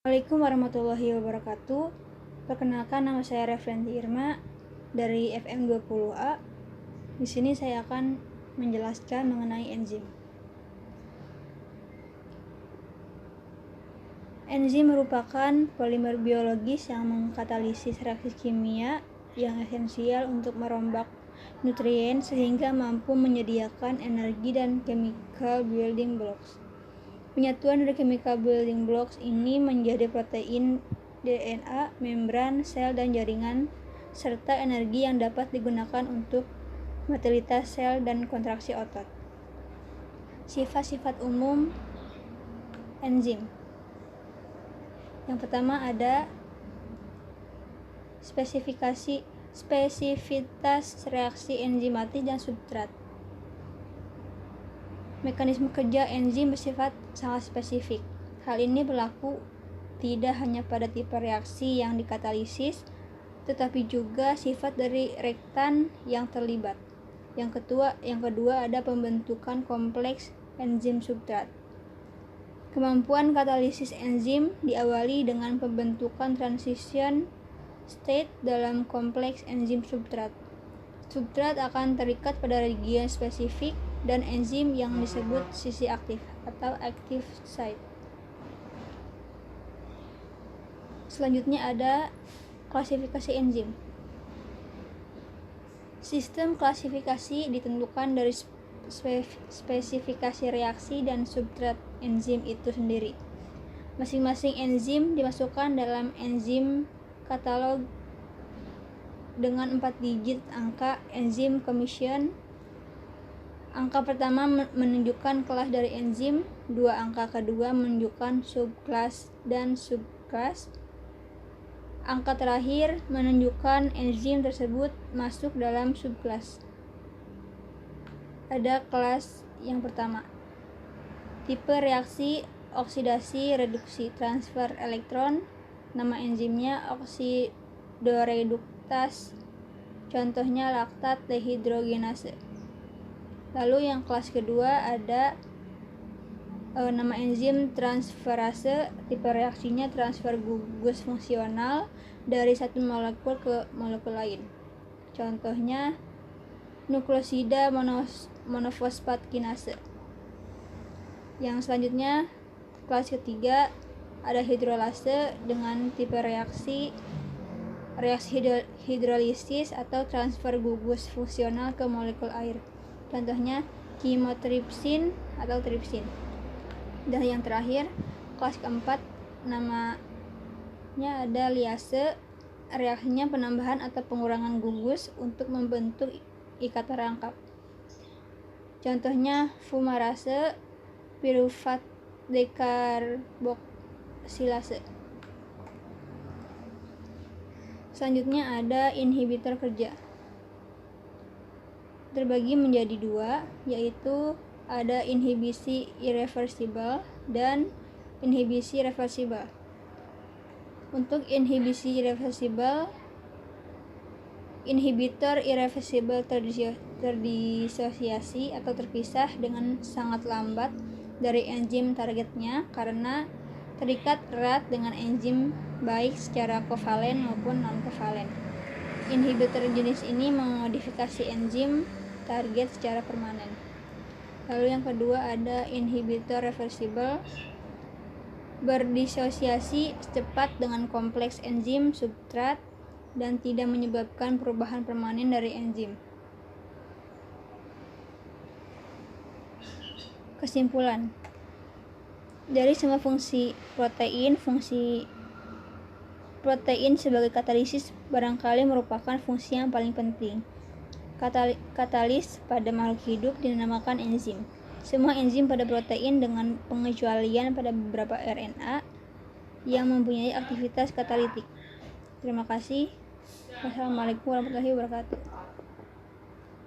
Assalamualaikum warahmatullahi wabarakatuh. Perkenalkan, nama saya Reflendi Irma dari FM20A. Di sini saya akan menjelaskan mengenai enzim. Enzim merupakan polimer biologis yang mengkatalisis reaksi kimia yang esensial untuk merombak nutrien sehingga mampu menyediakan energi dan chemical building blocks. Penyatuan dari chemical building blocks ini menjadi protein, DNA, membran, sel, dan jaringan, serta energi yang dapat digunakan untuk motilitas sel dan kontraksi otot. Sifat-sifat umum enzim. Yang pertama ada spesifitas reaksi enzimatis dan substrat. Mekanisme kerja enzim bersifat sangat spesifik. Hal ini berlaku tidak hanya pada tipe reaksi yang dikatalisis, tetapi juga sifat dari reaktan yang terlibat. Yang kedua ada pembentukan kompleks enzim substrat. Kemampuan katalisis enzim diawali dengan pembentukan transition state dalam kompleks enzim substrat. Substrat akan terikat pada region spesifik dan enzim yang disebut sisi aktif atau active site. Selanjutnya ada klasifikasi enzim. Sistem klasifikasi ditentukan dari spesifikasi reaksi dan substrat enzim itu sendiri. Masing-masing enzim dimasukkan dalam enzim katalog dengan 4 digit angka enzim commission. Angka pertama menunjukkan kelas dari enzim, 2 angka kedua menunjukkan subkelas dan subkelas. Angka terakhir menunjukkan enzim tersebut masuk dalam subkelas. Ada kelas yang pertama. Tipe reaksi oksidasi reduksi transfer elektron. Nama enzimnya oksidoreduktase. Contohnya laktat dehidrogenase. Lalu yang kelas kedua ada nama enzim transferase. Tipe reaksinya transfer gugus fungsional dari satu molekul ke molekul lain. Contohnya nukleosida monofosfat kinase. Yang selanjutnya kelas ketiga ada hidrolase dengan tipe reaksi hidrolisis atau transfer gugus fungsional ke molekul air. Contohnya chymotrypsin atau tripsin. Dan yang terakhir kelas keempat namanya ada liase. Reaksinya penambahan atau pengurangan gugus untuk membentuk ikatan rangkap. Contohnya fumarase, piruvat dekarboksilase. Selanjutnya ada inhibitor kerja. Terbagi menjadi 2, yaitu ada inhibisi irreversibel dan inhibisi reversibel. Untuk inhibisi irreversibel, inhibitor irreversibel terdisosiasi atau terpisah dengan sangat lambat dari enzim targetnya karena terikat erat dengan enzim baik secara kovalen maupun non-kovalen. Inhibitor jenis ini memodifikasi enzim target secara permanen. Lalu yang kedua ada inhibitor reversibel, berdisosiasi cepat dengan kompleks enzim substrat dan tidak menyebabkan perubahan permanen dari enzim. Kesimpulan, dari semua fungsi protein sebagai katalisis barangkali merupakan fungsi yang paling penting. Katalis pada makhluk hidup dinamakan enzim. Semua enzim pada protein dengan pengecualian pada beberapa RNA yang mempunyai aktivitas katalitik. Terima kasih. Wassalamualaikum warahmatullahi wabarakatuh.